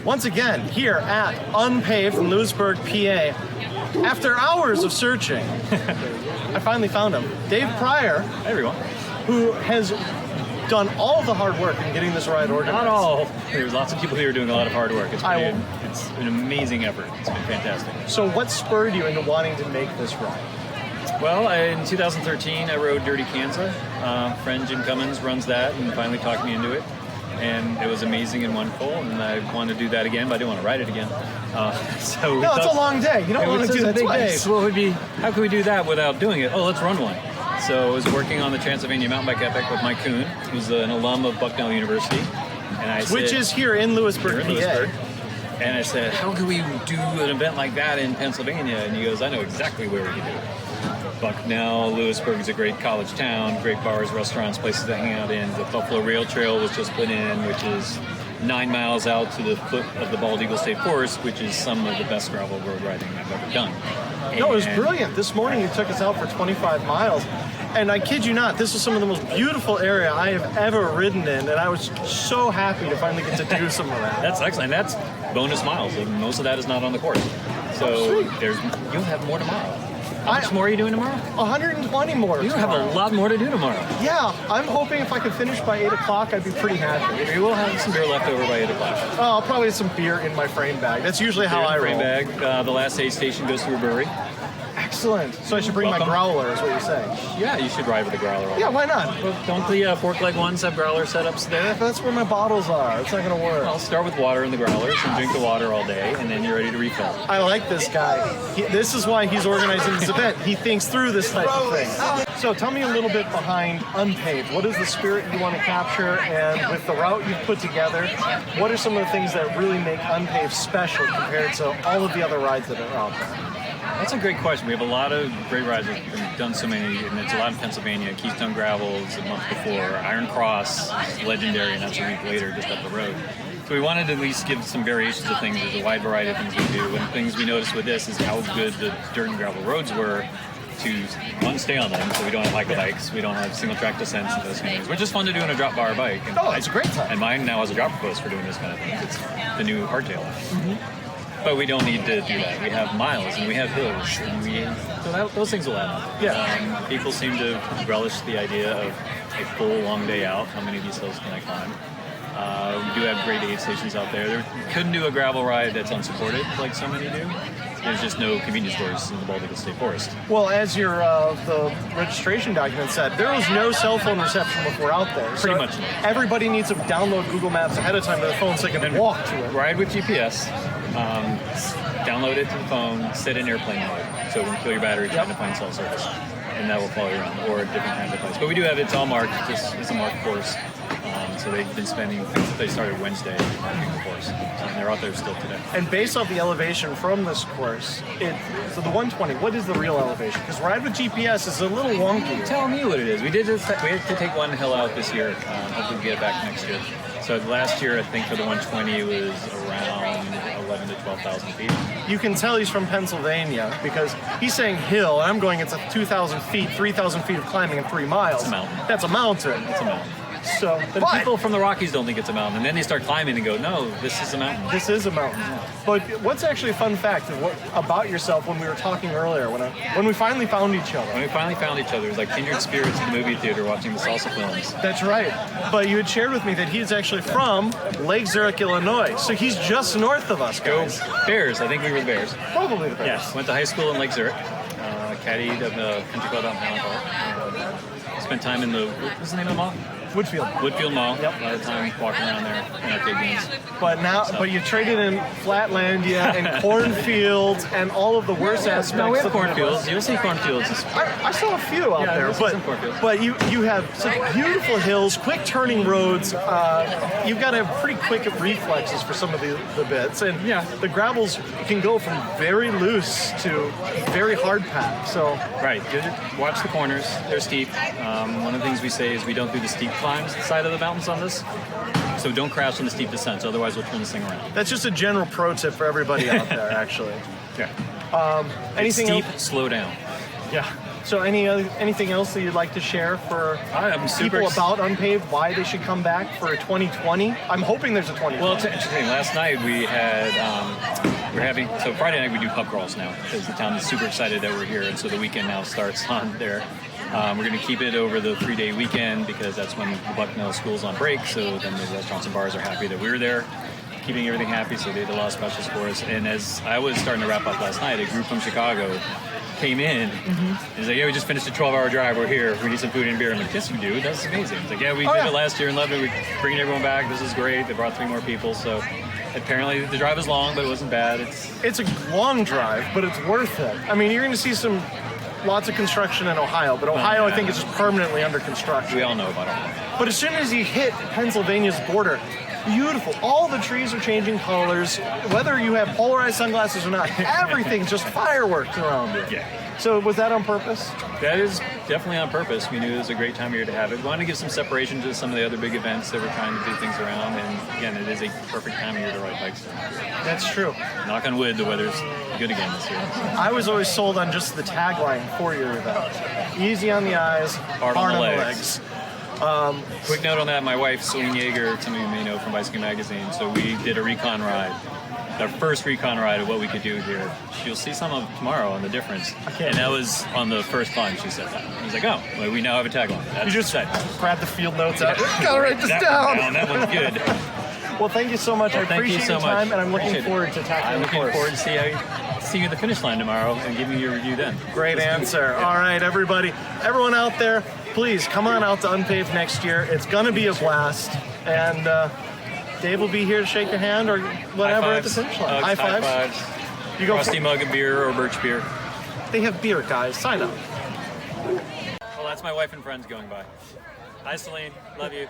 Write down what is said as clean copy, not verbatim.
once again here at UnPAved in Lewisburg, PA. After hours of searching, I finally found him. Dave Pryor. Hey everyone. Who has done all the hard work in getting this ride organized. Not all. There's lots of people here doing a lot of hard work. It's an amazing effort. It's been fantastic. So what spurred you into wanting to make this ride? Well, in 2013, I rode Dirty Kansas. Friend Jim Cummins runs that and finally talked me into it. And it was amazing and wonderful, and I wanted to do that again, but I didn't want to ride it again. It's a long day. You don't want to do that twice. So how can we do that without doing it? Oh, let's run one. So I was working on the Transylvania Mountain Bike Epic with Mike Kuhn, who's an alum of Bucknell University. Which is here in Lewisburg, PA. And I said, how can we do an event like that in Pennsylvania? And he goes, I know exactly where we can do it. Bucknell, Lewisburg is a great college town, great bars, restaurants, places to hang out in. The Buffalo Rail Trail was just put in, which is 9 miles out to the foot of the Bald Eagle State Forest, which is some of the best gravel road riding I've ever done. No, it was brilliant. This morning you took us out for 25 miles. And I kid you not, this was some of the most beautiful area I have ever ridden in, and I was so happy to finally get to do some of that. That's excellent. That's bonus miles, and most of that is not on the course. So you'll have more tomorrow. How much more are you doing tomorrow? 120 more. You have a lot more to do tomorrow. Yeah, I'm hoping if I could finish by 8 o'clock, I'd be pretty happy. Maybe we'll have some beer left over by 8 o'clock. Oh, I'll probably have some beer in my frame bag. That's usually how I roll. Frame bag. The last aid station goes through a brewery. Excellent. So I should bring my growler, is what you're saying? Yeah, you should ride with a growler. Yeah, why not? Well, don't the fork leg ones have growler setups there? That's where my bottles are. It's not going to work. I'll start with water in the growlers and drink the water all day, and then you're ready to refill. I like this guy. This is why he's organizing this event. He thinks through this type of thing. So tell me a little bit behind UnPAved. What is the spirit you want to capture? And with the route you've put together, what are some of the things that really make UnPAved special compared to all of the other rides that are out there? That's a great question. We have a lot of great rides. We've done so many, and it's a lot in Pennsylvania. Keystone Gravel is a month before. Iron Cross is legendary, and that's a week later, just up the road. So we wanted to at least give some variations of things. There's a wide variety of things we do. And things we noticed with this is how good the dirt and gravel roads were to, one, stay on them, so we don't have hike bikes, we don't have single track descents and those kind of things. Which is fun to do on a drop bar bike. And it's a great time. And mine now has a dropper post for doing this kind of thing. It's the new hardtail. Mm-hmm. But we don't need to do that. We have miles and we have hills, and those things will add up. Yeah. People seem to relish the idea of a full long day out. How many of these hills can I climb? We do have great aid stations out there. We couldn't do a gravel ride that's unsupported like so many do. There's just no convenience stores in the Bald Eagle State Forest. Well, as your the registration document said, there was no cell phone reception when we're out there. Pretty much. Everybody needs to download Google Maps ahead of time to their phone so they can walk to it. Ride with GPS. Download it to the phone, set in airplane mode, so it won't kill your battery trying to find cell service, and that will follow you around, or a different kind of place. But we do have, it's all marked, it's a marked course, so they've been they started Wednesday marking the course, and they're out there still today. And based off the elevation from this course, so the 120, what is the real elevation? Because ride with GPS is a little wonky. Tell me what it is. We had to take one hill out this year, hopefully we get it back next year. So last year, I think for the 120, it was around 11 to 12,000 feet. You can tell he's from Pennsylvania because he's saying hill, and I'm going, it's 2,000 feet, 3,000 feet of climbing in 3 miles. It's a mountain. That's a mountain. It's a mountain. So, but people from the Rockies don't think it's a mountain, and then they start climbing and go, no, this is a mountain. This is a mountain. Yeah. But what's actually a fun fact about yourself when we were talking earlier, when we finally found each other? When we finally found each other, it was like kindred spirits in the movie theater watching the salsa films. That's right. But you had shared with me that he's actually from Lake Zurich, Illinois. So he's just north of us, guys. Go Bears. I think we were the Bears. Probably the Bears. Yes. Went to high school in Lake Zurich. Caddied at the country club out in Mountain Spent time in what's the name of the mall? Woodfield Mall. Yep. A lot of time walking around there in arcade games. But you traded in Flatlandia and cornfields and all of the worst aspects. No, we have cornfields. You'll see cornfields. I saw a few out there, but you have such beautiful hills, quick turning roads. You've got to have pretty quick reflexes for some of the bits, and the gravels can go from very loose to very hard packed. So right, good. Watch the corners; they're steep. One of the things we say is we don't do the steep climbs side of the mountains on this. So don't crash on the steep descents, otherwise we'll turn this thing around. That's just a general pro tip for everybody out there, actually. Yeah. Anything steep, else? slow down. Yeah. So anything else that you'd like to share for I'm super people about UnPAved, why they should come back for 2020? I'm hoping there's a 2020. Well, it's interesting. Last night we had, so Friday night we do pub crawls now because the town is super excited that we're here, and so the weekend now starts on there. We're going to keep it over the 3-day weekend because that's when the Bucknell School's on break, so then the restaurants and bars are happy that we were there, keeping everything happy, so they did a lot of specials for us. And as I was starting to wrap up last night, a group from Chicago came in and was like, yeah, we just finished a 12-hour drive, we're here, we need some food and beer. I'm like, yes we do, that's amazing. It's like, yeah, we did it last year and loved it, we're bringing everyone back, this is great. They brought 3 more people, so apparently the drive is long, but it wasn't bad. It's a long drive, but it's worth it. I mean, you're going to see lots of construction in Ohio, but Ohio I think is just permanently under construction. We all know about Ohio. But as soon as you hit Pennsylvania's border, beautiful. All the trees are changing colors. Whether you have polarized sunglasses or not, everything's just fireworks around you. Yeah. So was that on purpose? That is definitely on purpose. We knew it was a great time of year to have it. We wanted to give some separation to some of the other big events that we're trying to do things around. And again, it is a perfect time of year to ride bikes. That's true. Knock on wood, the weather's good again this year. I was always sold on just the tagline for your event. Easy on the eyes, hard on the legs. Quick note on that, my wife, Celine Yeager, some of you may know from Bicycle Magazine, so we did a recon ride. Our first recon ride of what we could do here. She'll see some of tomorrow on the difference. And that was on the first climb she said that. I was like, oh, well, we now have a tagline. That's you just set. grab the field notes out. Gotta write this down. That one's good. Well, thank you so much. I appreciate your time, and I'm looking forward to tackling the course. I'm looking forward to see you at the finish line tomorrow and giving you your review then. Great answer. All right, everybody. Everyone out there, please come on out to UnPAved next year. It's going to be a blast. And Dave will be here to shake your hand or whatever at the finish line. High fives. You go Frosty mug of beer or birch beer. They have beer, guys. Sign up. Well, that's my wife and friends going by. Hi, Celine. Love you.